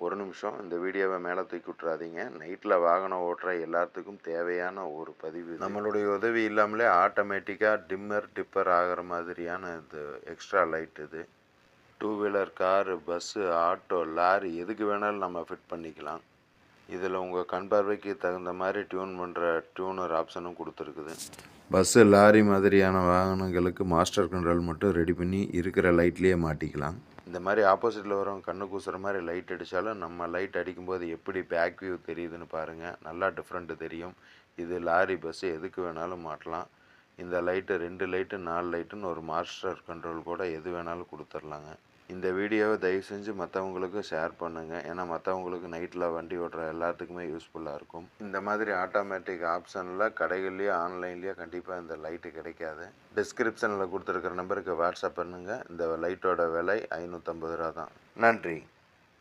ஒரு நிமிஷம் இந்த வீடியோவை மேலே தூக்கி விட்றாதீங்க. நைட்டில் வாகனம் ஓட்டுற எல்லாத்துக்கும் தேவையான ஒரு பதிவு. நம்மளுடைய உதவி இல்லாமலே ஆட்டோமேட்டிக்காக டிம்மர் டிப்பர் ஆகிற மாதிரியான இது எக்ஸ்ட்ரா லைட் இது. Two wheeler, car, bus, auto, lorry எதுக்கு வேணாலும் நம்ம ஃபிட் பண்ணிக்கலாம். இதில் உங்கள் கண் பார்வைக்கு தகுந்த மாதிரி டியூன் பண்ணுற டியூனர் ஆப்ஷனும் கொடுத்துருக்குது. பஸ்ஸு, லாரி மாதிரியான வாகனங்களுக்கு மாஸ்டர் கண்ட்ரோல் மட்டும் ரெடி பண்ணி இருக்கிற லைட்லேயே மாட்டிக்கலாம். இந்த மாதிரி ஆப்போசிட்டில் வரவங்க கண்ணு கூசுகிற மாதிரி லைட் அடித்தாலும் நம்ம லைட் அடிக்கும்போது எப்படி பேக் வியூ தெரியுதுன்னு பாருங்கள். நல்லா டிஃப்ரெண்ட்டு தெரியும். இது லாரி, பஸ்ஸு எதுக்கு வேணாலும் மாட்டலாம். இந்த லைட்டு 2 லைட்டு 4 லைட்டுன்னு ஒரு மாஸ்டர் கண்ட்ரோல் கூட எது வேணாலும் கொடுத்துர்லாங்க. இந்த வீடியோவை தயவு செஞ்சு மற்றவங்களுக்கு ஷேர் பண்ணுங்கள். ஏன்னா மற்றவங்களுக்கு நைட்டில் வண்டி ஓட்டுற எல்லாத்துக்குமே யூஸ்ஃபுல்லாக இருக்கும். இந்த மாதிரி ஆட்டோமேட்டிக் ஆப்ஷனில் கடைகள்லேயோ ஆன்லைன்லேயோ கண்டிப்பாக இந்த லைட்டு கிடைக்காது. டிஸ்கிரிப்ஷனில் கொடுத்துருக்கிற நம்பருக்கு வாட்ஸ்அப் பண்ணுங்கள். இந்த லைட்டோட விலை 550 ரூபா தான். நன்றி.